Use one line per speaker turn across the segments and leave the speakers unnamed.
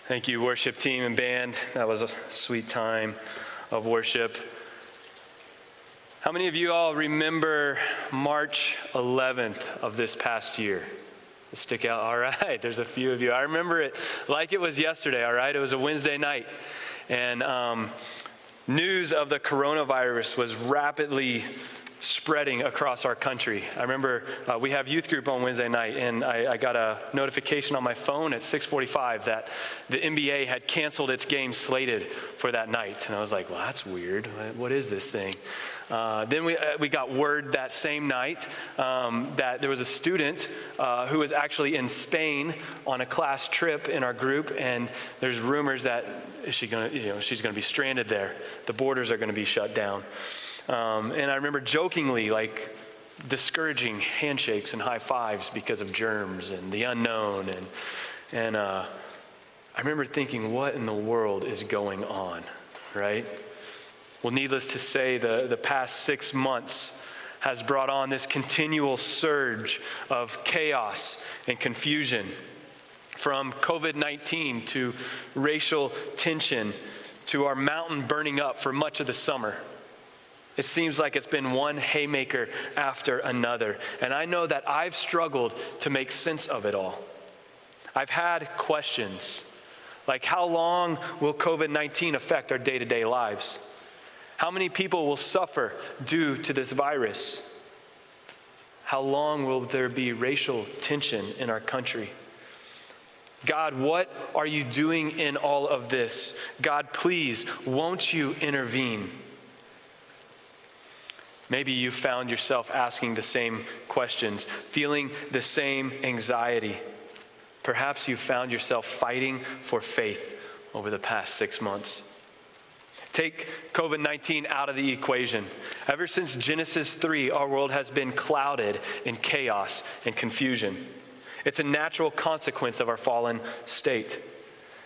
Thank you, worship team and band. That was a sweet time of worship. How many of you all remember March 11th of this past year? Stick out. All right, there's a few of you. I remember it like it was yesterday, all right? It was a Wednesday night, and news of the coronavirus was rapidly spreading across our country. I remember we have youth group on Wednesday night, and I got a notification on my phone at 6:45 that the NBA had canceled its game slated for that night. And I was like, well, that's weird. What is this thing? Then we got word that same night that there was a student who was actually in Spain on a class trip in our group, and there's rumors that she's going to be stranded there. The borders are going to be shut down. And I remember jokingly, discouraging handshakes and high fives because of germs and the unknown. And I remember thinking, what in the world is going on, right? Well, needless to say, the past 6 months has brought on this continual surge of chaos and confusion, from COVID-19 to racial tension to our mountain burning up for much of the summer. It seems like it's been one haymaker after another. And I know that I've struggled to make sense of it all. I've had questions like, how long will COVID-19 affect our day-to-day lives? How many people will suffer due to this virus? How long will there be racial tension in our country? God, what are you doing in all of this? God, please, won't you intervene? Maybe you found yourself asking the same questions, feeling the same anxiety. Perhaps you found yourself fighting for faith over the past 6 months. Take COVID-19 out of the equation. Ever since Genesis 3, our world has been clouded in chaos and confusion. It's a natural consequence of our fallen state.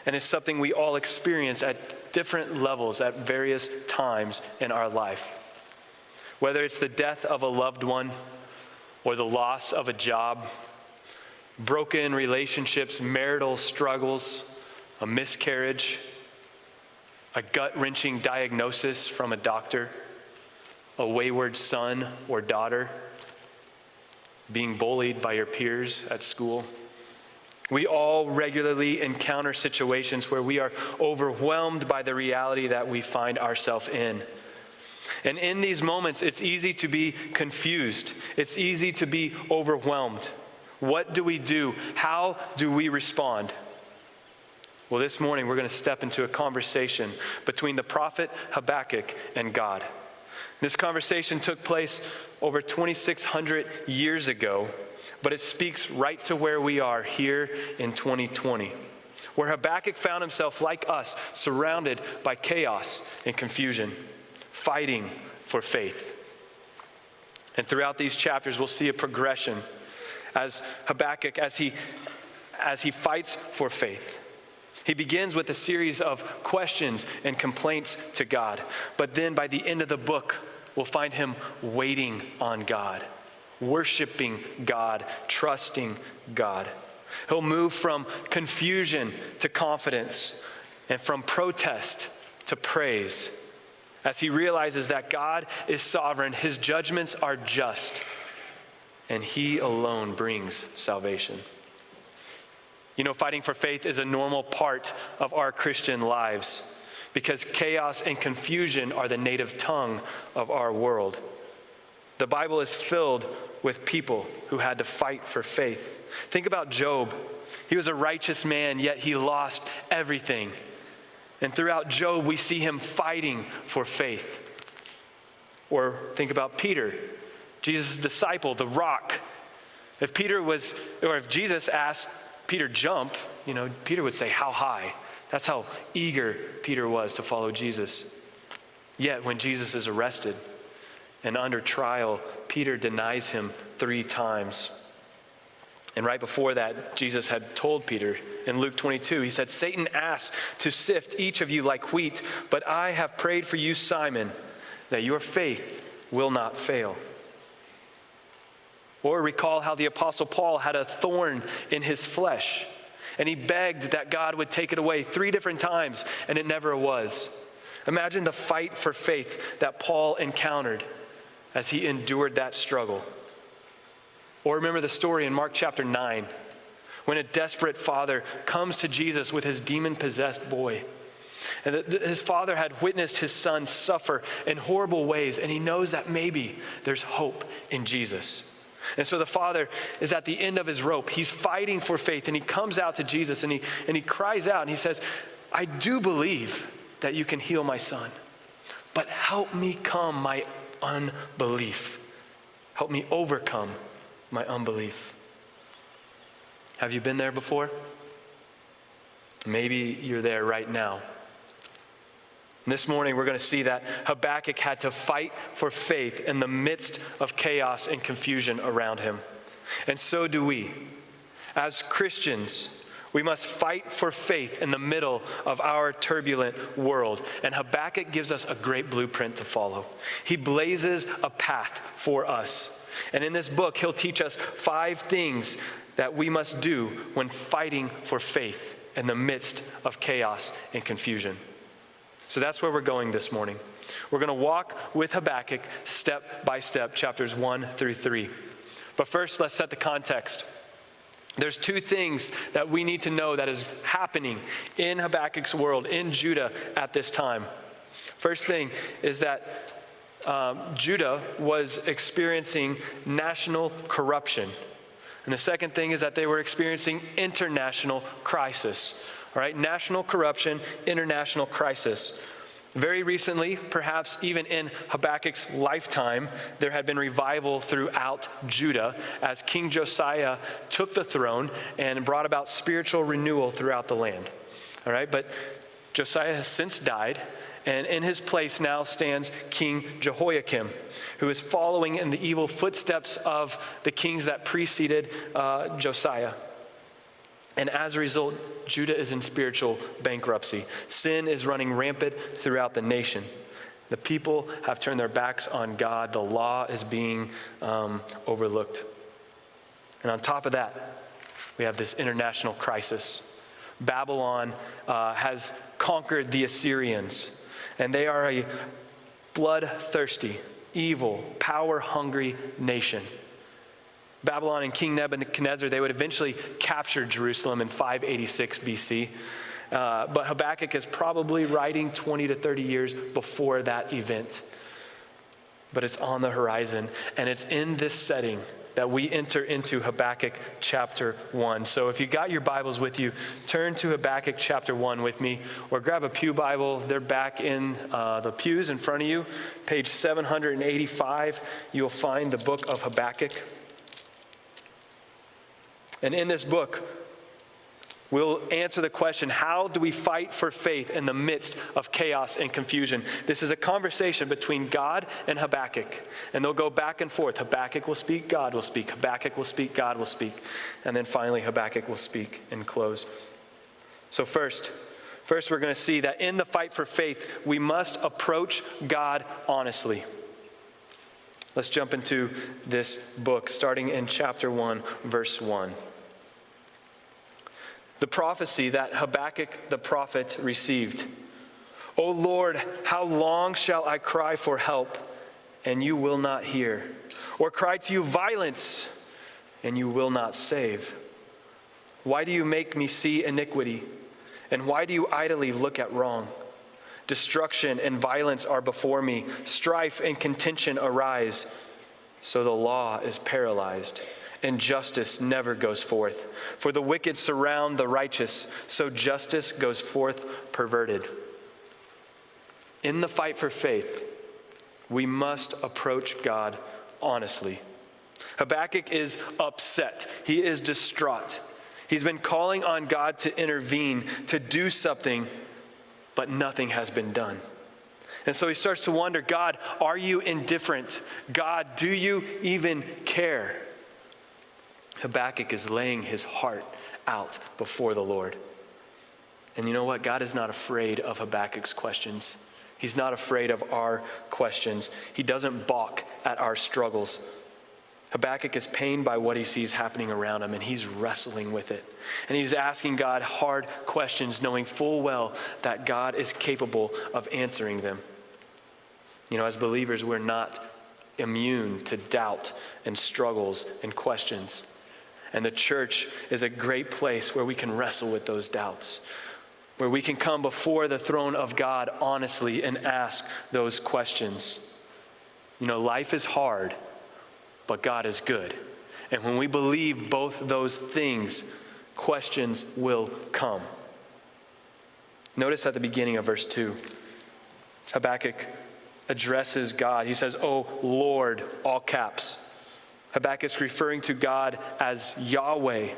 And it's something we all experience at different levels at various times in our life. Whether it's the death of a loved one or the loss of a job, broken relationships, marital struggles, a miscarriage, a gut-wrenching diagnosis from a doctor, a wayward son or daughter, being bullied by your peers at school. We all regularly encounter situations where we are overwhelmed by the reality that we find ourselves in. And in these moments, it's easy to be confused. It's easy to be overwhelmed. What do we do? How do we respond? Well, this morning, we're going to step into a conversation between the prophet Habakkuk and God. This conversation took place over 2,600 years ago, but it speaks right to where we are here in 2020, where Habakkuk found himself, like us, surrounded by chaos and confusion, fighting for faith. And throughout these chapters, we'll see a progression as Habakkuk, as he fights for faith. He begins with a series of questions and complaints to God. But then by the end of the book, we'll find him waiting on God, worshiping God, trusting God. He'll move from confusion to confidence and from protest to praise, as he realizes that God is sovereign, his judgments are just, and he alone brings salvation. You know, fighting for faith is a normal part of our Christian lives because chaos and confusion are the native tongue of our world. The Bible is filled with people who had to fight for faith. Think about Job. He was a righteous man, yet he lost everything. And throughout Job, we see him fighting for faith. Or think about Peter, Jesus' disciple, the rock. If Jesus asked Peter jump, Peter would say, how high? That's how eager Peter was to follow Jesus. Yet when Jesus is arrested and under trial, Peter denies him 3 times. And right before that, Jesus had told Peter in Luke 22, he said, Satan asked to sift each of you like wheat, but I have prayed for you, Simon, that your faith will not fail. Or recall how the Apostle Paul had a thorn in his flesh. And he begged that God would take it away 3 different times, and it never was. Imagine the fight for faith that Paul encountered as he endured that struggle. Or remember the story in Mark chapter 9, when a desperate father comes to Jesus with his demon-possessed boy. And his father had witnessed his son suffer in horrible ways, and he knows that maybe there's hope in Jesus. And so the father is at the end of his rope. He's fighting for faith, and he comes out to Jesus, and he cries out, and he says, I do believe that you can heal my son, but help me come my unbelief. Help me overcome my unbelief. Have you been there before? Maybe you're there right now. This morning, we're going to see that Habakkuk had to fight for faith in the midst of chaos and confusion around him. And so do we. As Christians, we must fight for faith in the middle of our turbulent world. And Habakkuk gives us a great blueprint to follow. He blazes a path for us. And in this book, he'll teach us 5 things that we must do when fighting for faith in the midst of chaos and confusion. So that's where we're going this morning. We're going to walk with Habakkuk step by step, chapters 1 through 3. But first, let's set the context. There's 2 things that we need to know that is happening in Habakkuk's world, in Judah at this time. First thing is that Judah was experiencing national corruption. And the second thing is that they were experiencing international crisis. All right, national corruption, international crisis. Very recently, perhaps even in Habakkuk's lifetime, there had been revival throughout Judah as King Josiah took the throne and brought about spiritual renewal throughout the land. All right, but Josiah has since died, and in his place now stands King Jehoiakim, who is following in the evil footsteps of the kings that preceded Josiah. And as a result, Judah is in spiritual bankruptcy. Sin is running rampant throughout the nation. The people have turned their backs on God. The law is being overlooked. And on top of that, we have this international crisis. Babylon has conquered the Assyrians, and they are a bloodthirsty, evil, power-hungry nation. Babylon and King Nebuchadnezzar, they would eventually capture Jerusalem in 586 BC. But Habakkuk is probably writing 20 to 30 years before that event. But it's on the horizon, and it's in this setting that we enter into Habakkuk chapter 1. So if you got your Bibles with you, turn to Habakkuk chapter 1 with me, or grab a pew Bible. They're back in the pews in front of you. Page 785, you'll find the book of Habakkuk. And in this book, we'll answer the question, how do we fight for faith in the midst of chaos and confusion? This is a conversation between God and Habakkuk. And they'll go back and forth. Habakkuk will speak, God will speak. Habakkuk will speak, God will speak. And then finally, Habakkuk will speak and close. So first we're going to see that in the fight for faith, we must approach God honestly. Let's jump into this book, starting in chapter 1, verse 1. The prophecy that Habakkuk the prophet received. O Lord, how long shall I cry for help, and you will not hear? Or cry to you violence, and you will not save? Why do you make me see iniquity? And why do you idly look at wrong? Destruction and violence are before me. Strife and contention arise. So the law is paralyzed, and justice never goes forth. For the wicked surround the righteous, so justice goes forth perverted. In the fight for faith, we must approach God honestly. Habakkuk is upset. He is distraught. He's been calling on God to intervene, to do something, but nothing has been done. And so he starts to wonder, God, are you indifferent? God, do you even care? Habakkuk is laying his heart out before the Lord. And you know what? God is not afraid of Habakkuk's questions. He's not afraid of our questions. He doesn't balk at our struggles. Habakkuk is pained by what he sees happening around him, and he's wrestling with it. And he's asking God hard questions, knowing full well that God is capable of answering them. You know, as believers, we're not immune to doubt and struggles and questions. And the church is a great place where we can wrestle with those doubts, where we can come before the throne of God honestly and ask those questions. You know, life is hard, but God is good. And when we believe both those things, questions will come. Notice at the beginning of verse 2, Habakkuk addresses God. He says, "Oh Lord," all caps. Habakkuk's referring to God as Yahweh,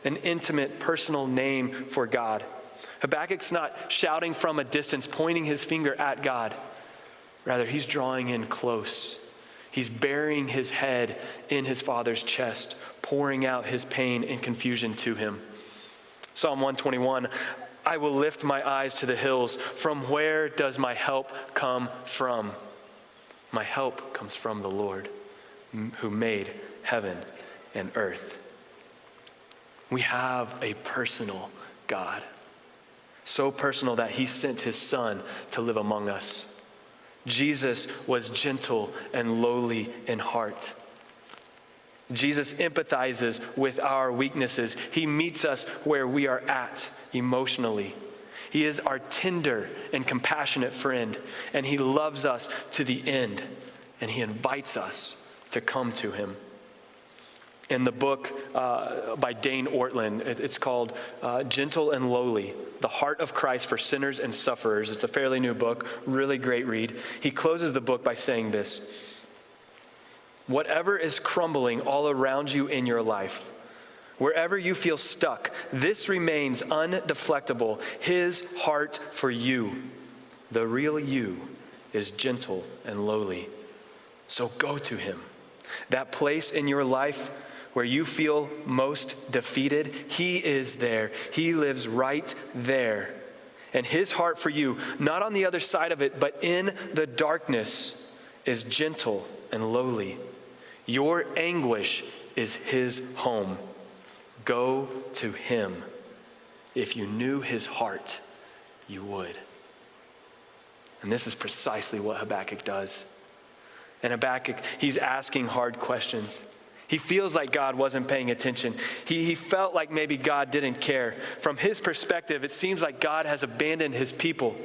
an intimate personal name for God. Habakkuk's not shouting from a distance, pointing his finger at God. Rather, he's drawing in close. He's burying his head in his Father's chest, pouring out his pain and confusion to him. Psalm 121, "I will lift my eyes to the hills. From where does my help come from? My help comes from the Lord, who made heaven and earth." We have a personal God, so personal that he sent his Son to live among us. Jesus was gentle and lowly in heart. Jesus empathizes with our weaknesses. He meets us where we are at emotionally. He is our tender and compassionate friend, and he loves us to the end, and he invites us to come to him. In the book by Dane Ortland, it's called Gentle and Lowly, The Heart of Christ for Sinners and Sufferers. It's a fairly new book, really great read. He closes the book by saying this: "Whatever is crumbling all around you in your life, wherever you feel stuck, this remains undeflectable. His heart for you, the real you, is gentle and lowly. So go to him. That place in your life where you feel most defeated, he is there. He lives right there. And his heart for you, not on the other side of it, but in the darkness, is gentle and lowly. Your anguish is his home. Go to him. If you knew his heart, you would." And this is precisely what Habakkuk does. And Habakkuk, he's asking hard questions. He feels like God wasn't paying attention. He felt like maybe God didn't care. From his perspective, it seems like God has abandoned his people.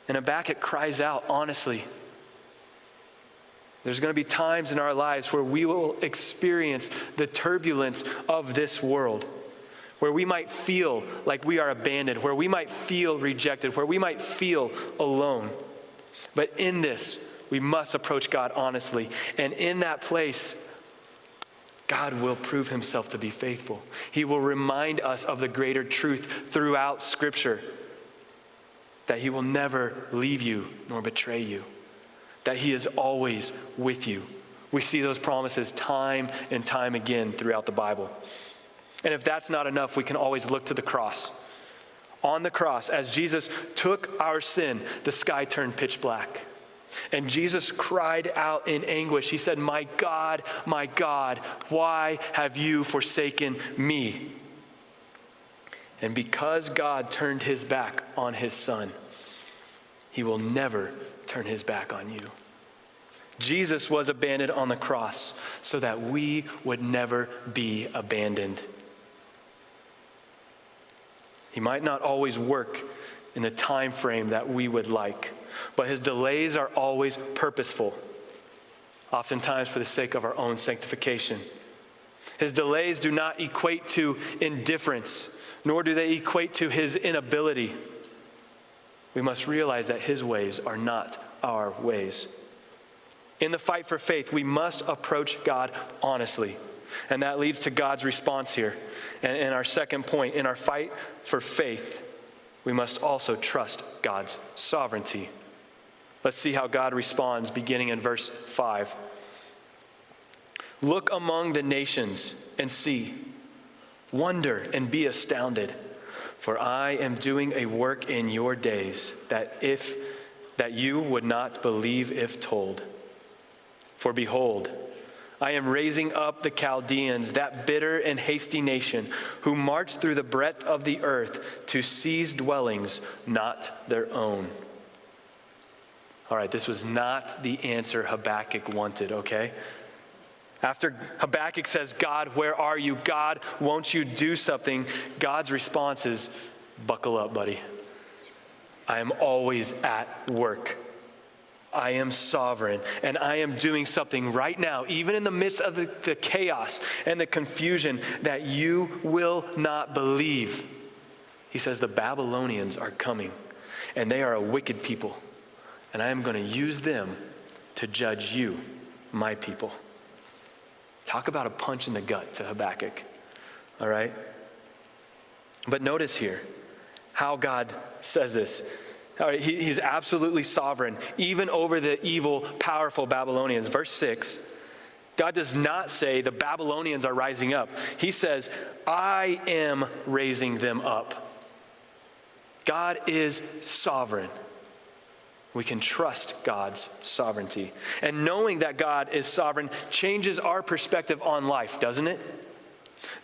And Habakkuk cries out honestly. There's going to be times in our lives where we will experience the turbulence of this world, where we might feel like we are abandoned, where we might feel rejected, where we might feel alone. But in this, we must approach God honestly. And in that place, God will prove himself to be faithful. He will remind us of the greater truth throughout Scripture, that he will never leave you nor betray you, that he is always with you. We see those promises time and time again throughout the Bible. And if that's not enough, we can always look to the cross. On the cross, as Jesus took our sin, the sky turned pitch black. And Jesus cried out in anguish. He said, my God, why have you forsaken me?" And because God turned his back on his Son, he will never turn his back on you. Jesus was abandoned on the cross so that we would never be abandoned. He might not always work in the time frame that we would like, but his delays are always purposeful, oftentimes for the sake of our own sanctification. His delays do not equate to indifference, nor do they equate to his inability. We must realize that his ways are not our ways. In the fight for faith, we must approach God honestly. And that leads to God's response here. And our second point, in our fight for faith, we must also trust God's sovereignty. Let's see how God responds, beginning in verse 5. "Look among the nations and see. Wonder and be astounded. For I am doing a work in your days that you would not believe if told. For behold, I am raising up the Chaldeans, that bitter and hasty nation, who march through the breadth of the earth to seize dwellings not their own. All right, this was not the answer Habakkuk wanted, okay? After Habakkuk says, God, where are you? God, won't you do something? God's response is, buckle up, buddy. I am always at work. I am sovereign, and I am doing something right now, even in the midst of the chaos and the confusion that you will not believe. He says, the Babylonians are coming, and they are a wicked people, and I am going to use them to judge you, my people. Talk about a punch in the gut to Habakkuk, all right? But notice here how God says this. All right, he's absolutely sovereign, even over the evil, powerful Babylonians. Verse 6, God does not say the Babylonians are rising up. He says, I am raising them up. God is sovereign. We can trust God's sovereignty. And knowing that God is sovereign changes our perspective on life, doesn't it?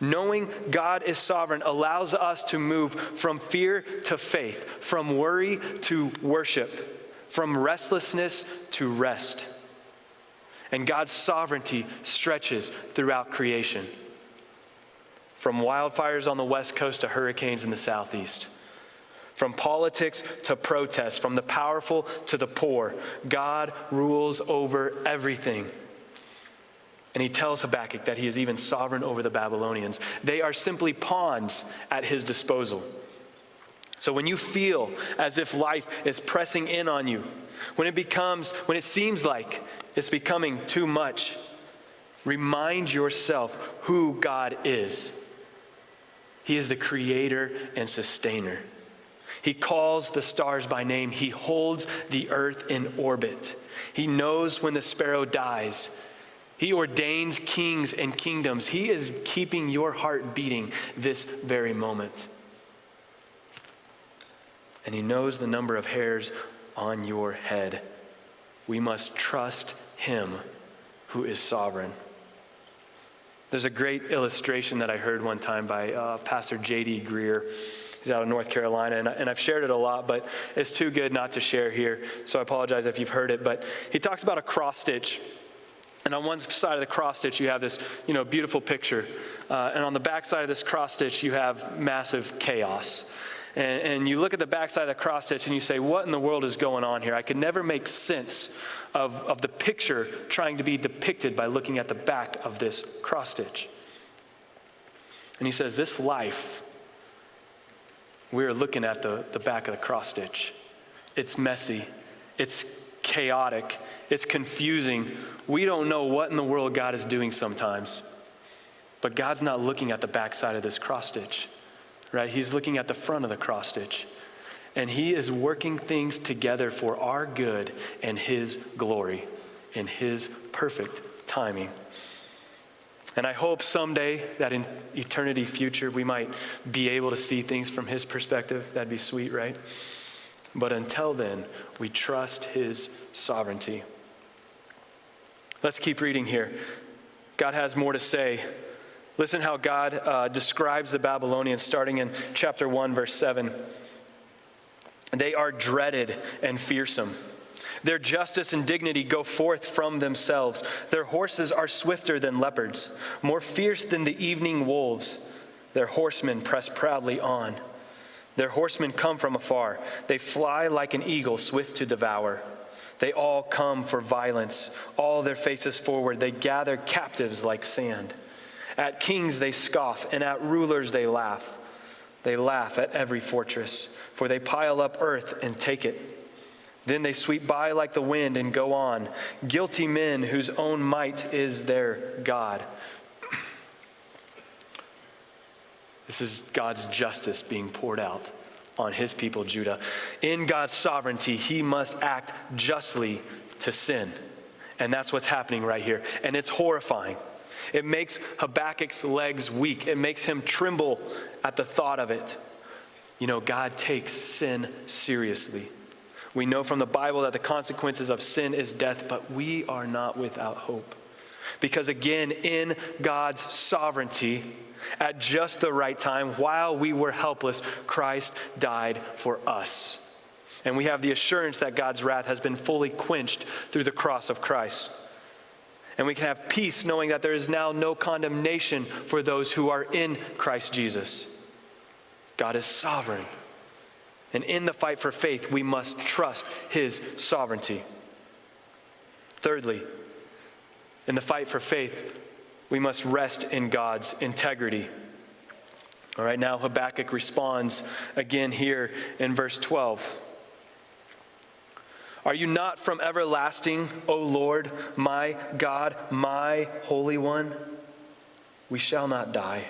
Knowing God is sovereign allows us to move from fear to faith, from worry to worship, from restlessness to rest. And God's sovereignty stretches throughout creation, from wildfires on the west coast to hurricanes in the southeast. From politics to protest, from the powerful to the poor, God rules over everything. And he tells Habakkuk that he is even sovereign over the Babylonians. They are simply pawns at his disposal. So when you feel as if life is pressing in on you, when it seems like it's becoming too much, remind yourself who God is. He is the creator and sustainer. He calls the stars by name. He holds the earth in orbit. He knows when the sparrow dies. He ordains kings and kingdoms. He is keeping your heart beating this very moment. And he knows the number of hairs on your head. We must trust him who is sovereign. There's a great illustration that I heard one time by Pastor J.D. Greer. He's out of North Carolina, and I've shared it a lot, but it's too good not to share here, so I apologize if you've heard it. But he talks about a cross stitch. And on one side of the cross stitch, you have this, beautiful picture. And on the back side of this cross stitch, you have massive chaos. And you look at the back side of the cross stitch and you say, what in the world is going on here? I could never make sense of the picture trying to be depicted by looking at the back of this cross stitch. And he says, this life, we're looking at the back of the cross stitch. It's messy. It's chaotic. It's confusing. We don't know what in the world God is doing sometimes. But God's not looking at the backside of this cross stitch, right? He's looking at the front of the cross stitch. And he is working things together for our good and his glory in his perfect timing. And I hope someday that in eternity future, we might be able to see things from his perspective. That'd be sweet, right? But until then, we trust his sovereignty. Let's keep reading here. God has more to say. Listen how God describes the Babylonians starting in chapter 1, verse 7. They are dreaded and fearsome. Their justice and dignity go forth from themselves. Their horses are swifter than leopards, more fierce than the evening wolves. Their horsemen press proudly on. Their horsemen come from afar. They fly like an eagle, swift to devour. They all come for violence, all their faces forward. They gather captives like sand. At kings they scoff, and at rulers they laugh. They laugh at every fortress, for they pile up earth and take it. Then they sweep by like the wind and go on, guilty men whose own might is their God. This is God's justice being poured out on his people, Judah. In God's sovereignty, he must act justly to sin. And that's what's happening right here. And it's horrifying. It makes Habakkuk's legs weak. It makes him tremble at the thought of it. God takes sin seriously. We know from the Bible that the consequences of sin is death, but we are not without hope. Because again, in God's sovereignty, at just the right time, while we were helpless, Christ died for us. And we have the assurance that God's wrath has been fully quenched through the cross of Christ. And we can have peace knowing that there is now no condemnation for those who are in Christ Jesus. God is sovereign. And in the fight for faith, we must trust his sovereignty. Thirdly, in the fight for faith, we must rest in God's integrity. All right, now Habakkuk responds again here in verse 12. Are you not from everlasting, O Lord, my God, my Holy One? We shall not die.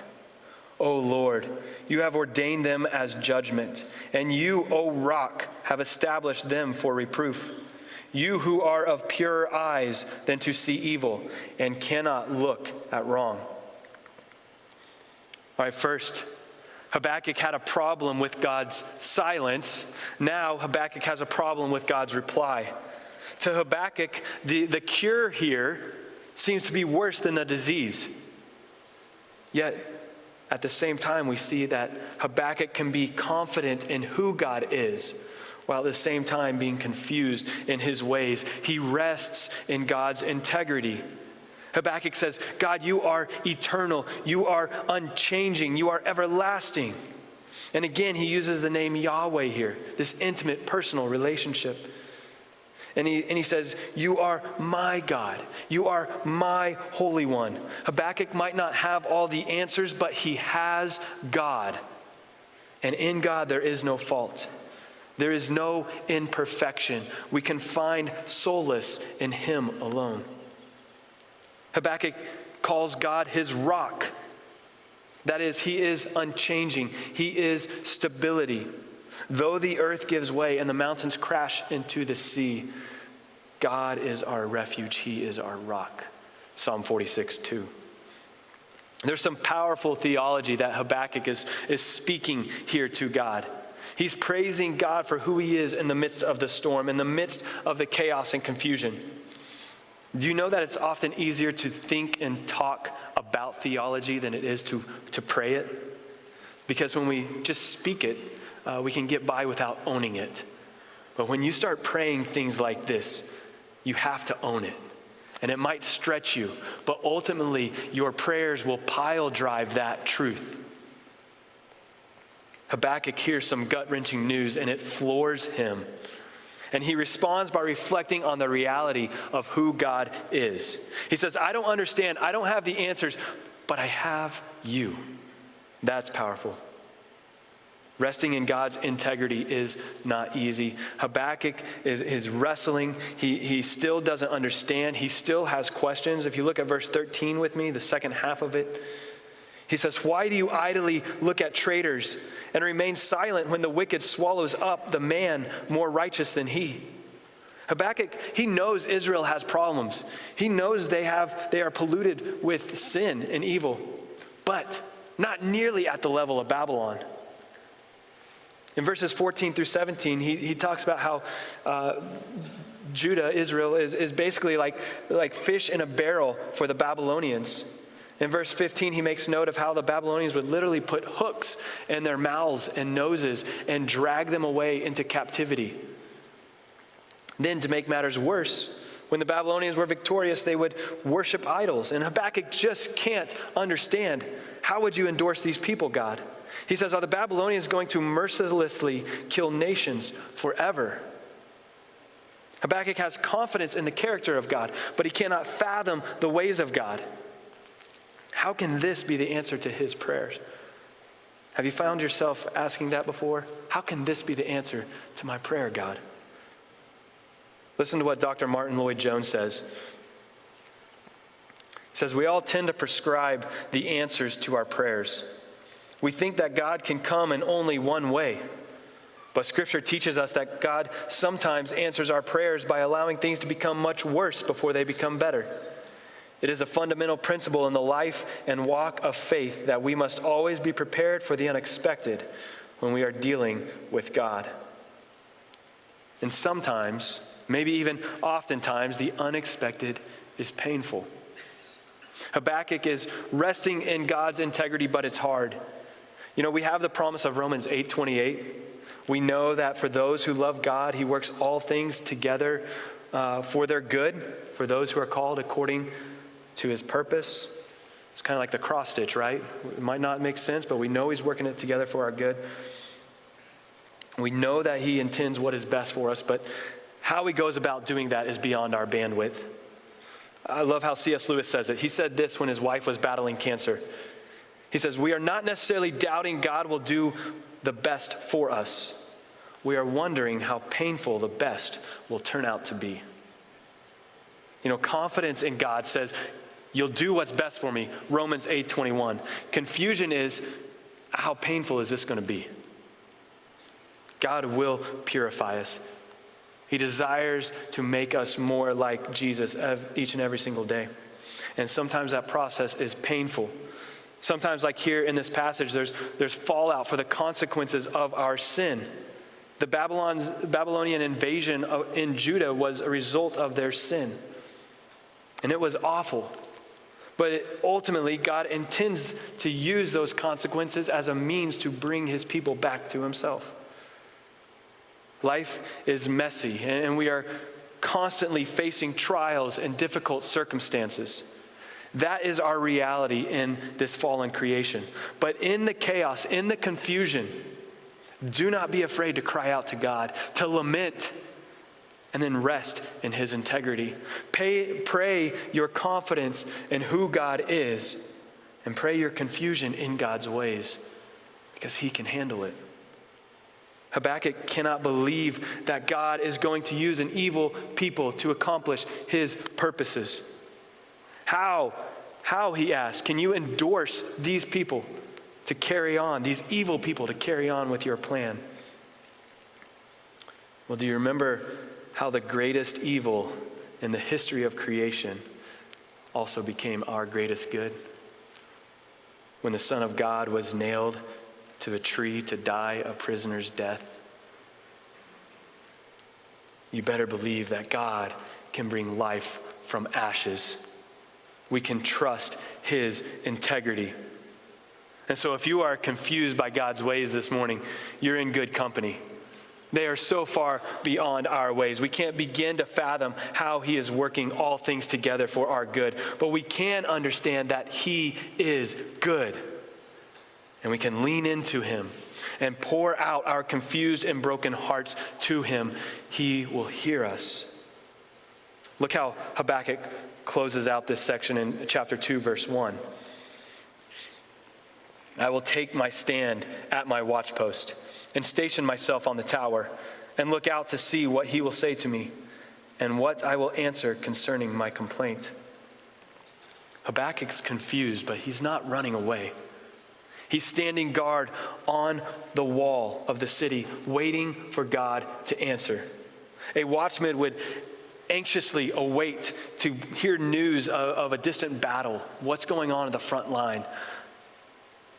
O Lord, you have ordained them as judgment, and you, O Rock, have established them for reproof. You who are of purer eyes than to see evil and cannot look at wrong. All right, first, Habakkuk had a problem with God's silence. Now Habakkuk has a problem with God's reply. To Habakkuk, the cure here seems to be worse than the disease. Yet, at the same time, we see that Habakkuk can be confident in who God is, while at the same time being confused in his ways. He rests in God's integrity. Habakkuk says, God, you are eternal. You are unchanging. You are everlasting. And again, he uses the name Yahweh here, this intimate, personal relationship. And he says, you are my God. You are my Holy One. Habakkuk might not have all the answers, but he has God. And in God, there is no fault. There is no imperfection. We can find solace in him alone. Habakkuk calls God his rock. That is, he is unchanging. He is stability. Though the earth gives way and the mountains crash into the sea, God is our refuge. He is our rock. Psalm 46:2. There's some powerful theology that Habakkuk is speaking here to God. He's praising God for who he is in the midst of the storm, in the midst of the chaos and confusion. Do you know that it's often easier to think and talk about theology than it is to pray it? Because when we just speak it, we can get by without owning it. But when you start praying things like this, you have to own it. And it might stretch you, but ultimately your prayers will pile drive that truth. Habakkuk hears some gut-wrenching news and it floors him. And he responds by reflecting on the reality of who God is. He says, I don't understand, I don't have the answers, but I have you. That's powerful. Resting in God's integrity is not easy. Habakkuk is wrestling. He still doesn't understand. He still has questions. If you look at verse 13 with me, the second half of it, he says, why do you idly look at traitors and remain silent when the wicked swallows up the man more righteous than he? Habakkuk, he knows Israel has problems. He knows they are polluted with sin and evil, but not nearly at the level of Babylon. In verses 14 through 17, he talks about how Judah, Israel, is basically like fish in a barrel for the Babylonians. In verse 15, he makes note of how the Babylonians would literally put hooks in their mouths and noses and drag them away into captivity. Then, to make matters worse, when the Babylonians were victorious, they would worship idols. And Habakkuk just can't understand, how would you endorse these people, God? He says, are the Babylonians going to mercilessly kill nations forever? Habakkuk has confidence in the character of God, but he cannot fathom the ways of God. How can this be the answer to his prayers? Have you found yourself asking that before? How can this be the answer to my prayer, God? Listen to what Dr. Martin Lloyd-Jones says. He says, we all tend to prescribe the answers to our prayers. We think that God can come in only one way. But Scripture teaches us that God sometimes answers our prayers by allowing things to become much worse before they become better. It is a fundamental principle in the life and walk of faith that we must always be prepared for the unexpected when we are dealing with God. And sometimes, maybe even oftentimes, the unexpected is painful. Habakkuk is resting in God's integrity, but it's hard. You know, we have the promise of Romans 8:28. We know that for those who love God, he works all things together for their good, for those who are called according to his purpose. It's kind of like the cross stitch, right? It might not make sense, but we know he's working it together for our good. We know that he intends what is best for us, but how he goes about doing that is beyond our bandwidth. I love how C.S. Lewis says it. He said this when his wife was battling cancer. He says, "We are not necessarily doubting God will do the best for us. We are wondering how painful the best will turn out to be." You know, confidence in God says, you'll do what's best for me. Romans 8:21. Confusion is, how painful is this going to be? God will purify us. He desires to make us more like Jesus each and every single day. And sometimes that process is painful. Sometimes, like here in this passage, there's fallout for the consequences of our sin. The Babylonian invasion in Judah was a result of their sin. And it was awful. But ultimately, God intends to use those consequences as a means to bring his people back to himself. Life is messy, and we are constantly facing trials and difficult circumstances. That is our reality in this fallen creation. But in the chaos, in the confusion, do not be afraid to cry out to God, to lament, and then rest in his integrity. Pray your confidence in who God is, and pray your confusion in God's ways, because he can handle it. Habakkuk cannot believe that God is going to use an evil people to accomplish his purposes. How, he asks, can you endorse these people to carry on, these evil people to carry on with your plan? Well, do you remember how the greatest evil in the history of creation also became our greatest good? When the Son of God was nailed to a tree to die a prisoner's death. You better believe that God can bring life from ashes. We can trust his integrity. And so if you are confused by God's ways this morning, you're in good company. They are so far beyond our ways. We can't begin to fathom how he is working all things together for our good. But we can understand that he is good. And we can lean into him and pour out our confused and broken hearts to him. He will hear us. Look how Habakkuk closes out this section in chapter 2, verse 1. "I will take my stand at my watchpost and station myself on the tower and look out to see what he will say to me and what I will answer concerning my complaint." Habakkuk's confused, but he's not running away. He's standing guard on the wall of the city, waiting for God to answer. A watchman would anxiously await to hear news of a distant battle, what's going on at the front line.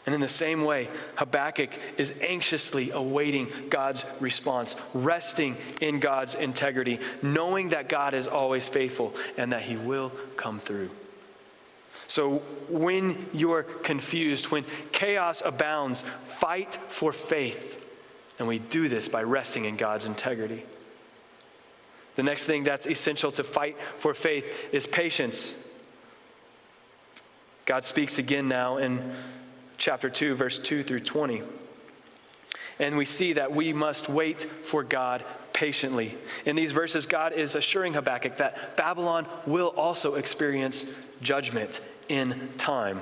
And in the same way, Habakkuk is anxiously awaiting God's response, resting in God's integrity, knowing that God is always faithful and that he will come through. So when you're confused, when chaos abounds, fight for faith. And we do this by resting in God's integrity. The next thing that's essential to fight for faith is patience. God speaks again now in chapter 2, verse 2 through 20. And we see that we must wait for God patiently. In these verses, God is assuring Habakkuk that Babylon will also experience judgment in time.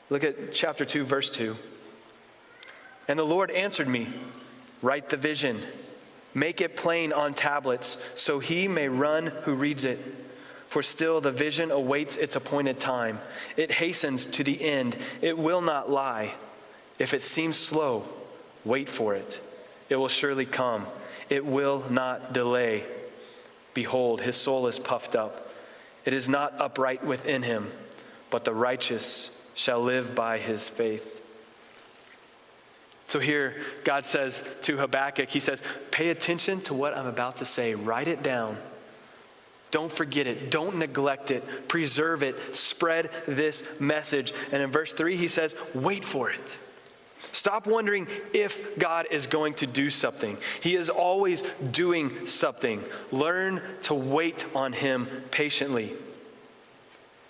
Look at chapter 2, verse 2. "And the Lord answered me, write the vision, make it plain on tablets, so he may run who reads it. For still the vision awaits its appointed time. It hastens to the end. It will not lie. If it seems slow, wait for it. It will surely come. It will not delay. Behold, his soul is puffed up. It is not upright within him, but the righteous shall live by his faith." So here, God says to Habakkuk, he says, pay attention to what I'm about to say. Write it down. Don't forget it. Don't neglect it. Preserve it. Spread this message. And in verse 3, he says, wait for it. Stop wondering if God is going to do something. He is always doing something. Learn to wait on him patiently.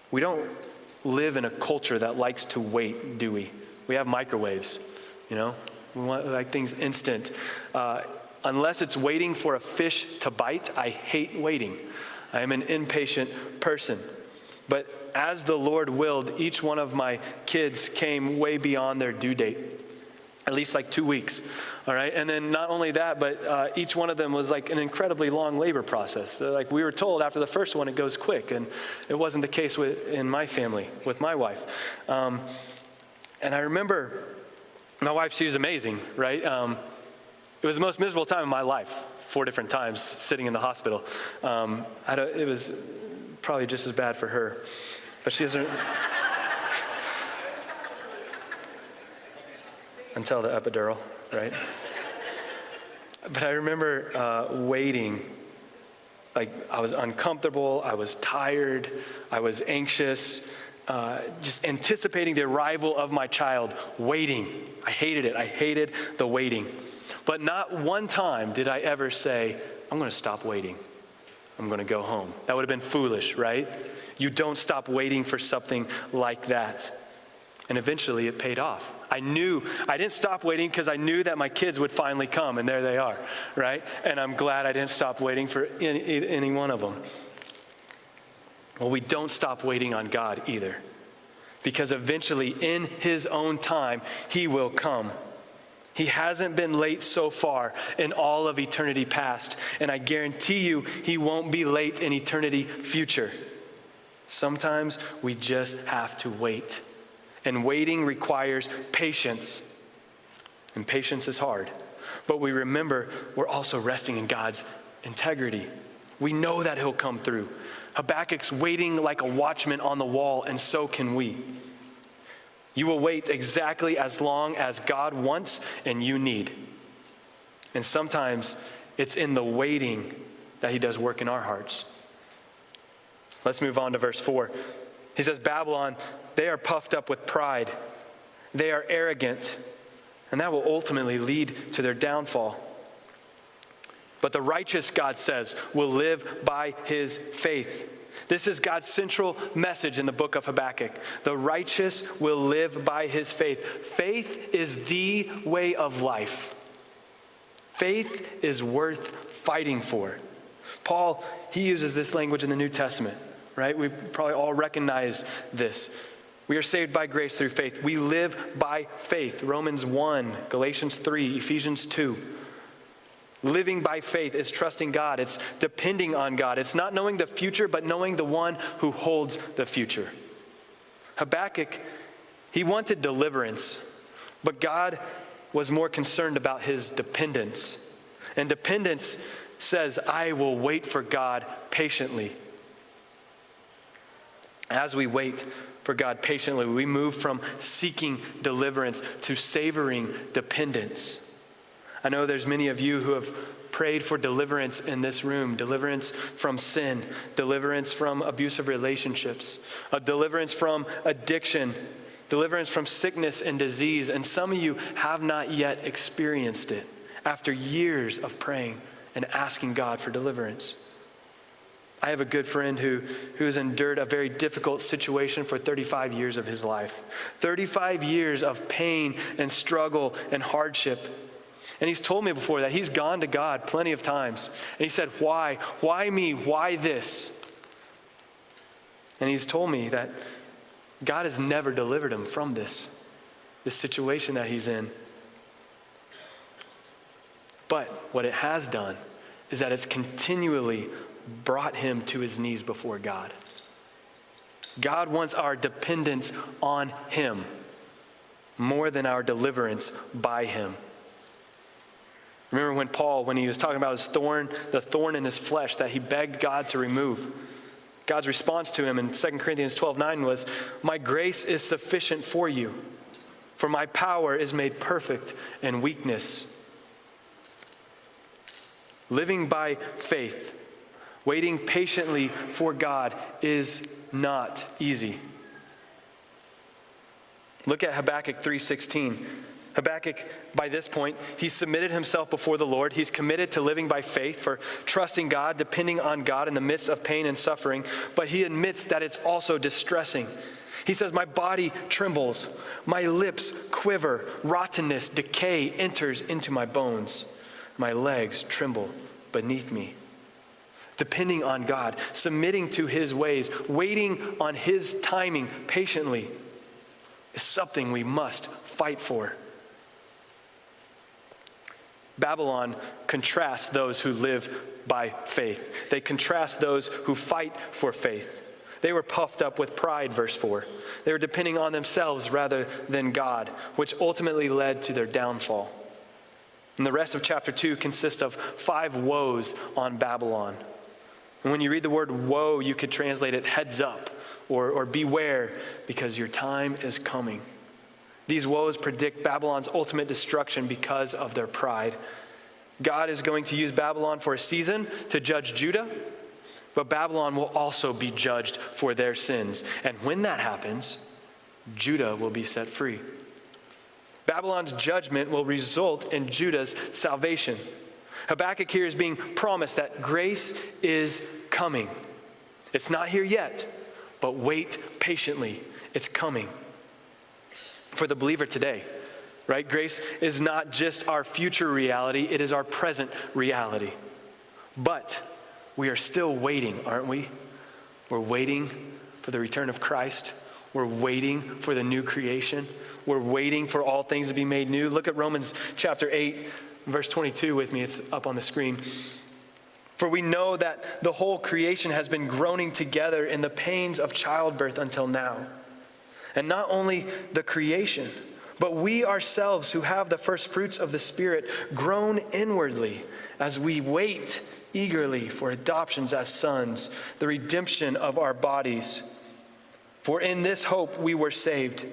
We don't live in a culture that likes to wait, do we? We have microwaves, We want like things instant. Unless it's waiting for a fish to bite, I hate waiting. I am an impatient person. But as the Lord willed, each one of my kids came way beyond their due date. At least like 2 weeks, all right? And then not only that, but each one of them was like an incredibly long labor process. So like we were told after the first one, it goes quick. And it wasn't the case in my family, with my wife. And I remember my wife, she was amazing, right? It was the most miserable time of my life, 4 different times sitting in the hospital. It was probably just as bad for her, but she doesn't. Until the epidural, right? But I remember waiting. Like I was uncomfortable, I was tired, I was anxious, just anticipating the arrival of my child, waiting. I hated it. I hated the waiting. But not one time did I ever say, I'm going to stop waiting. I'm going to go home. That would have been foolish, right? You don't stop waiting for something like that. And eventually it paid off. I didn't stop waiting because I knew that my kids would finally come, and there they are, right? And I'm glad I didn't stop waiting for any one of them. Well, we don't stop waiting on God either, because eventually in his own time, he will come. He hasn't been late so far in all of eternity past, and I guarantee you he won't be late in eternity future. Sometimes we just have to wait. And waiting requires patience. And patience is hard. But we remember we're also resting in God's integrity. We know that he'll come through. Habakkuk's waiting like a watchman on the wall, and so can we. You will wait exactly as long as God wants and you need. And sometimes it's in the waiting that he does work in our hearts. Let's move on to verse 4. He says, Babylon, they are puffed up with pride. They are arrogant, and that will ultimately lead to their downfall. But the righteous, God says, will live by his faith. This is God's central message in the book of Habakkuk. The righteous will live by his faith. Faith is the way of life. Faith is worth fighting for. Paul, he uses this language in the New Testament, right? We probably all recognize this. We are saved by grace through faith. We live by faith. Romans 1, Galatians 3, Ephesians 2. Living by faith is trusting God. It's depending on God. It's not knowing the future, but knowing the one who holds the future. Habakkuk, he wanted deliverance, but God was more concerned about his dependence. And dependence says, I will wait for God patiently. As we wait for God patiently, we move from seeking deliverance to savoring dependence. I know there's many of you who have prayed for deliverance in this room, deliverance from sin, deliverance from abusive relationships, a deliverance from addiction, deliverance from sickness and disease, and some of you have not yet experienced it after years of praying and asking God for deliverance. I have a good friend who has endured a very difficult situation for 35 years of his life. 35 years of pain and struggle and hardship. And he's told me before that he's gone to God plenty of times. And he said, why? Why me? Why this? And he's told me that God has never delivered him from this situation that he's in. But what it has done is that it's continually brought him to his knees before God. God wants our dependence on him more than our deliverance by him. Remember when Paul, when he was talking about his thorn, the thorn in his flesh that he begged God to remove. God's response to him in 2 Corinthians 12:9 was, my grace is sufficient for you, for my power is made perfect in weakness. Living by faith Waiting patiently for God is not easy. Look at Habakkuk 3:16. Habakkuk, by this point, he submitted himself before the Lord. He's committed to living by faith, for trusting God, depending on God in the midst of pain and suffering. But he admits that it's also distressing. He says, my body trembles, my lips quiver, rottenness, decay enters into my bones. My legs tremble beneath me. Depending on God, submitting to his ways, waiting on his timing patiently is something we must fight for. Babylon contrasts those who live by faith. They contrast those who fight for faith. They were puffed up with pride, verse 4. They were depending on themselves rather than God, which ultimately led to their downfall. And the rest of chapter 2 consists of 5 woes on Babylon. And when you read the word woe, you could translate it heads up or beware, because your time is coming. These woes predict Babylon's ultimate destruction because of their pride. God is going to use Babylon for a season to judge Judah, but Babylon will also be judged for their sins. And when that happens, Judah will be set free. Babylon's judgment will result in Judah's salvation. Habakkuk here is being promised that grace is coming. It's not here yet, but wait patiently. It's coming. For the believer today, right? Grace is not just our future reality, it is our present reality. But we are still waiting, aren't we? We're waiting for the return of Christ. We're waiting for the new creation. We're waiting for all things to be made new. Look at Romans chapter 8, verse 22 with me. It's up on the screen. For we know that the whole creation has been groaning together in the pains of childbirth until now. And not only the creation, but we ourselves who have the first fruits of the Spirit groan inwardly as we wait eagerly for adoptions as sons, the redemption of our bodies. For in this hope we were saved.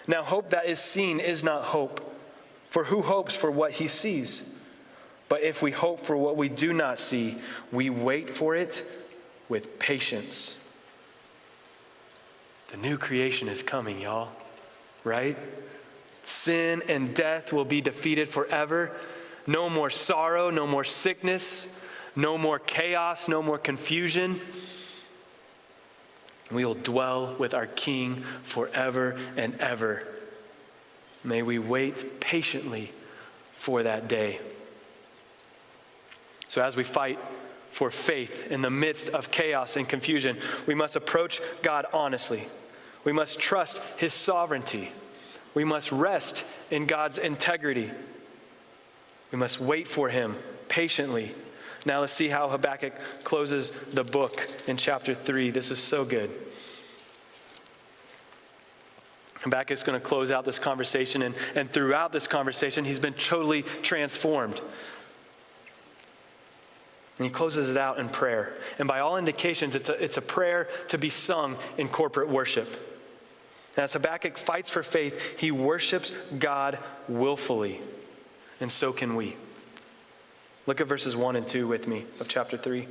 Now hope that is seen is not hope, for who hopes for what he sees? But if we hope for what we do not see, we wait for it with patience. The new creation is coming, y'all, right? Sin and death will be defeated forever. No more sorrow, no more sickness, no more chaos, no more confusion. We will dwell with our King forever and ever. May we wait patiently for that day. So as we fight for faith in the midst of chaos and confusion, we must approach God honestly. We must trust his sovereignty. We must rest in God's integrity. We must wait for him patiently. Now let's see how Habakkuk closes the book in chapter 3. This is so good. Habakkuk's going to close out this conversation, and throughout this conversation, he's been totally transformed. And he closes it out in prayer. And by all indications, it's a prayer to be sung in corporate worship. And as Habakkuk fights for faith, he worships God willfully. And so can we. Look at verses 1 and 2 with me of chapter 3.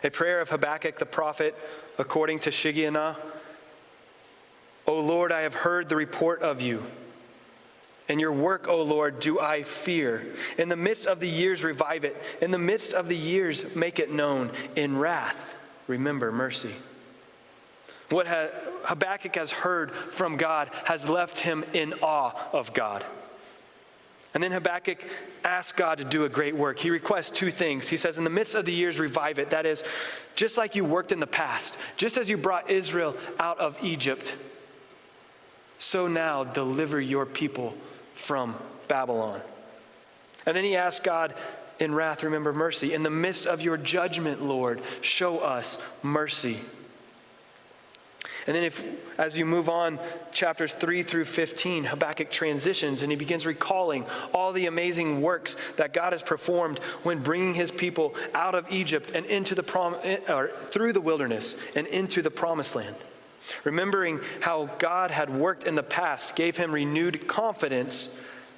A prayer of Habakkuk the prophet according to Shigionoth. O Lord, I have heard the report of you. And your work, O Lord, do I fear. In the midst of the years, revive it. In the midst of the years, make it known. In wrath, remember mercy. What Habakkuk has heard from God has left him in awe of God. And then Habakkuk asks God to do a great work. He requests 2 things. He says, in the midst of the years, revive it. That is, just like you worked in the past, just as you brought Israel out of Egypt, so now deliver your people from Babylon. And then he asks God, in wrath, remember mercy. In the midst of your judgment, Lord, show us mercy. And then as you move on, chapters 3 through 15, Habakkuk transitions and he begins recalling all the amazing works that God has performed when bringing his people out of Egypt and into through the wilderness and into the promised land. Remembering how God had worked in the past gave him renewed confidence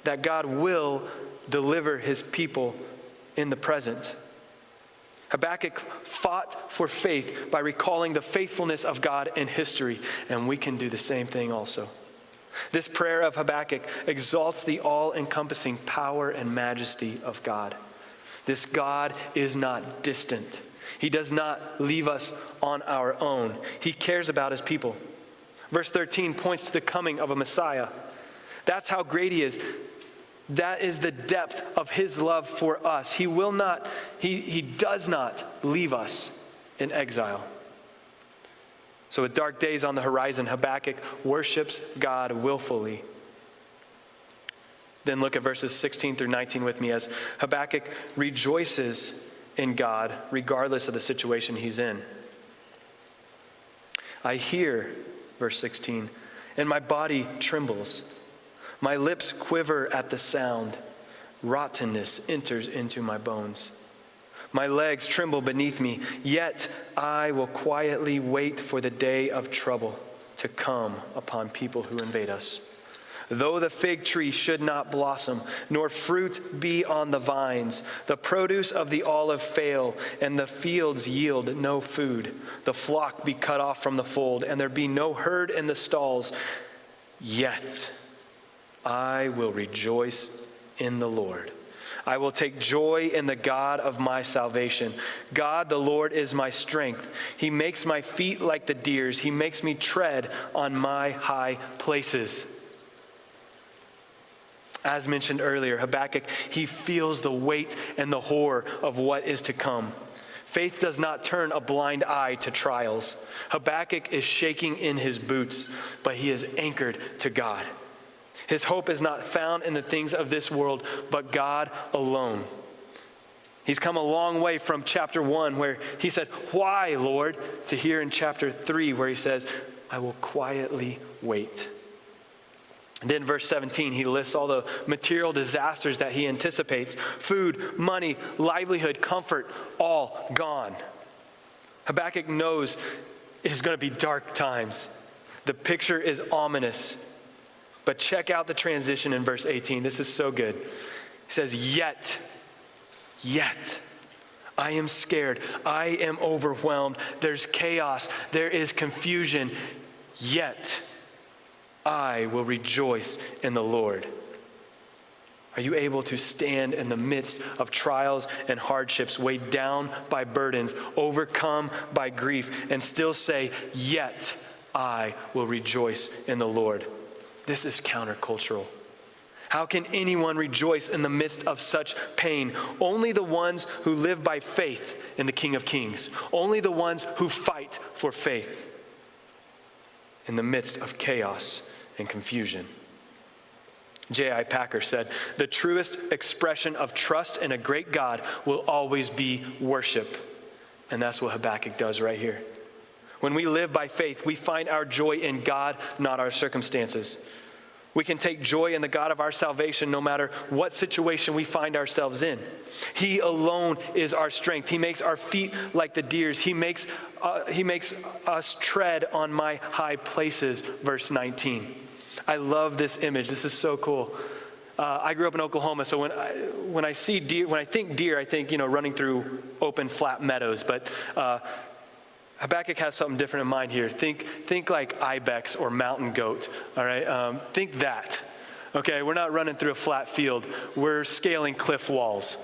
that God will deliver his people in the present. Habakkuk fought for faith by recalling the faithfulness of God in history, and we can do the same thing also. This prayer of Habakkuk exalts the all-encompassing power and majesty of God. This God is not distant. He does not leave us on our own. He cares about his people. Verse 13 points to the coming of a Messiah. That's how great he is. That is the depth of his love for us. He does not leave us in exile. So with dark days on the horizon, Habakkuk worships God willfully. Then look at verses 16 through 19 with me as Habakkuk rejoices in God regardless of the situation he's in. I hear, verse 16, and my body trembles. My lips quiver at the sound. Rottenness enters into my bones. My legs tremble beneath me, yet I will quietly wait for the day of trouble to come upon people who invade us. Though the fig tree should not blossom, nor fruit be on the vines, the produce of the olive fail, and the fields yield no food, the flock be cut off from the fold, and there be no herd in the stalls, yet I will rejoice in the Lord. I will take joy in the God of my salvation. God, the Lord, is my strength. He makes my feet like the deer's. He makes me tread on my high places. As mentioned earlier, Habakkuk, he feels the weight and the horror of what is to come. Faith does not turn a blind eye to trials. Habakkuk is shaking in his boots, but he is anchored to God. His hope is not found in the things of this world, but God alone. He's come a long way from chapter 1 where he said, "Why, Lord?" to here in chapter 3 where he says, "I will quietly wait." And then verse 17, he lists all the material disasters that he anticipates. Food, money, livelihood, comfort, all gone. Habakkuk knows it is going to be dark times. The picture is ominous. But check out the transition in verse 18. This is so good. He says, yet, I am scared. I am overwhelmed. There's chaos. There is confusion. Yet, I will rejoice in the Lord. Are you able to stand in the midst of trials and hardships, weighed down by burdens, overcome by grief, and still say, yet, I will rejoice in the Lord? This is countercultural. How can anyone rejoice in the midst of such pain? Only the ones who live by faith in the King of Kings. Only the ones who fight for faith in the midst of chaos and confusion. J.I. Packer said, "The truest expression of trust in a great God will always be worship." And that's what Habakkuk does right here. When we live by faith, we find our joy in God, not our circumstances. We can take joy in the God of our salvation no matter what situation we find ourselves in. He alone is our strength. He makes our feet like the deer's. He makes us tread on my high places, verse 19. I love this image. This is so cool. I grew up in Oklahoma, so when I see deer, when I think deer, I think, running through open, flat meadows. But Habakkuk has something different in mind here. Think like ibex or mountain goat, all right? Think that, okay? We're not running through a flat field. We're scaling cliff walls.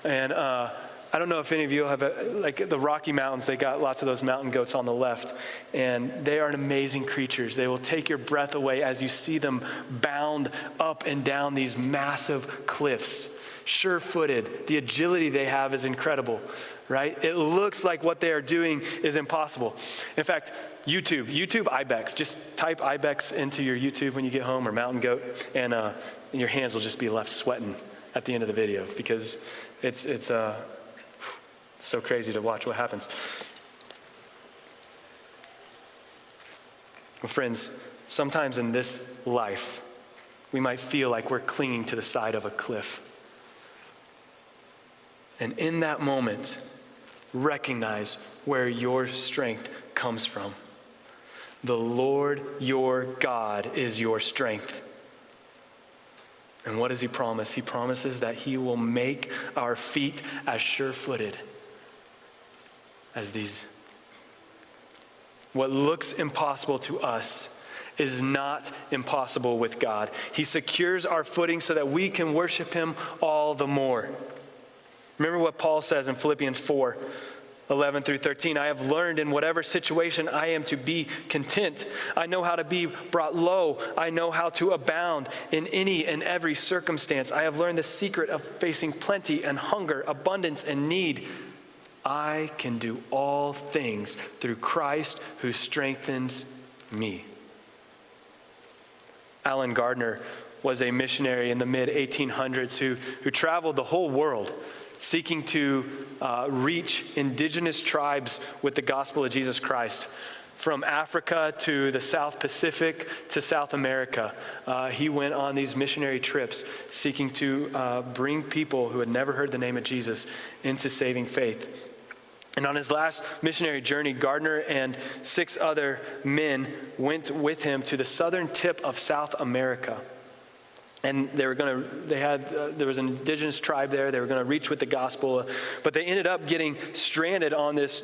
And I don't know if any of you have, like the Rocky Mountains, they got lots of those mountain goats on the left. And they are amazing creatures. They will take your breath away as you see them bound up and down these massive cliffs. Sure-footed. The agility they have is incredible, right? It looks like what they are doing is impossible. In fact, YouTube ibex. Just type ibex into your YouTube when you get home, or mountain goat, and your hands will just be left sweating at the end of the video because it's so crazy to watch what happens. Well, friends, sometimes in this life, we might feel like we're clinging to the side of a cliff. And in that moment, recognize where your strength comes from. The Lord your God is your strength. And what does he promise? He promises that he will make our feet as sure-footed as these. What looks impossible to us is not impossible with God. He secures our footing so that we can worship him all the more. Remember what Paul says in Philippians 4:11 through 13. I have learned in whatever situation I am to be content. I know how to be brought low. I know how to abound in any and every circumstance. I have learned the secret of facing plenty and hunger, abundance and need. I can do all things through Christ who strengthens me. Alan Gardner was a missionary in the mid-1800s who traveled the whole world seeking to reach indigenous tribes with the gospel of Jesus Christ. From Africa to the South Pacific to South America, he went on these missionary trips seeking to bring people who had never heard the name of Jesus into saving faith. And on his last missionary journey, Gardner and 6 other men went with him to the southern tip of South America. And there was an indigenous tribe there. They were going to reach with the gospel, but they ended up getting stranded on this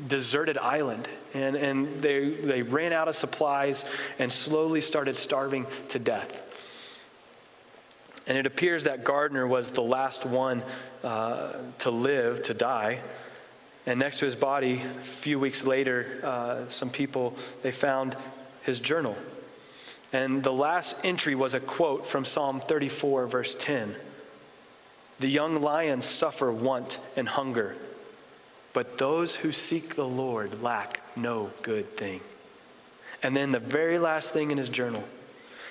deserted island. And they ran out of supplies and slowly started starving to death. And it appears that Gardner was the last one to die. And next to his body, a few weeks later, some people, they found his journal. And the last entry was a quote from Psalm 34, verse 10. The young lions suffer want and hunger, but those who seek the Lord lack no good thing. And then the very last thing in his journal,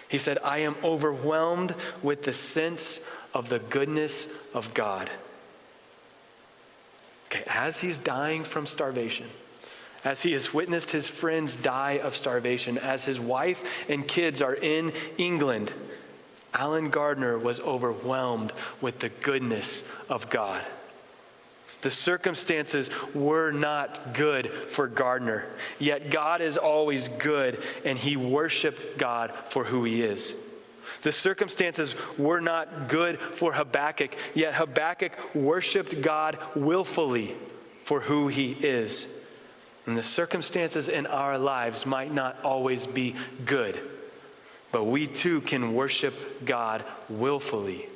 he said, I am overwhelmed with the sense of the goodness of God. Okay, as he's dying from starvation, as he has witnessed his friends die of starvation, as his wife and kids are in England, Alan Gardner was overwhelmed with the goodness of God. The circumstances were not good for Gardner, yet God is always good, and he worshiped God for who he is. The circumstances were not good for Habakkuk, yet Habakkuk worshiped God willfully for who he is. And the circumstances in our lives might not always be good, but we too can worship God willfully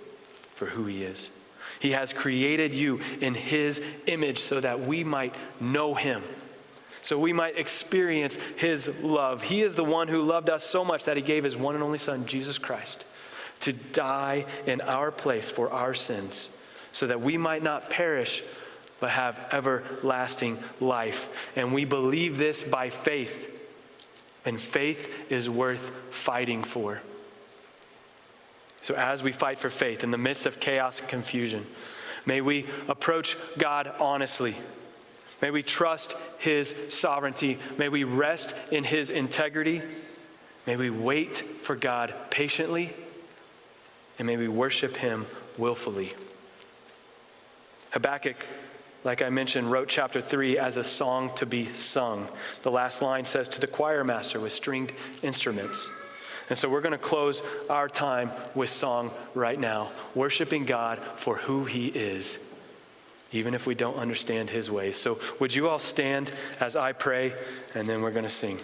for who he is. He has created you in his image so that we might know him, so we might experience his love. He is the one who loved us so much that he gave his one and only son, Jesus Christ, to die in our place for our sins, so that we might not perish, but have everlasting life. And we believe this by faith, and faith is worth fighting for. So as we fight for faith in the midst of chaos and confusion, may we approach God honestly. May we trust his sovereignty. May we rest in his integrity. May we wait for God patiently. And may we worship him willfully. Habakkuk, like I mentioned, wrote chapter 3 as a song to be sung. The last line says, to the choir master with stringed instruments. And so we're going to close our time with song right now, worshiping God for who he is, even if we don't understand his ways. So would you all stand as I pray, and then we're going to sing.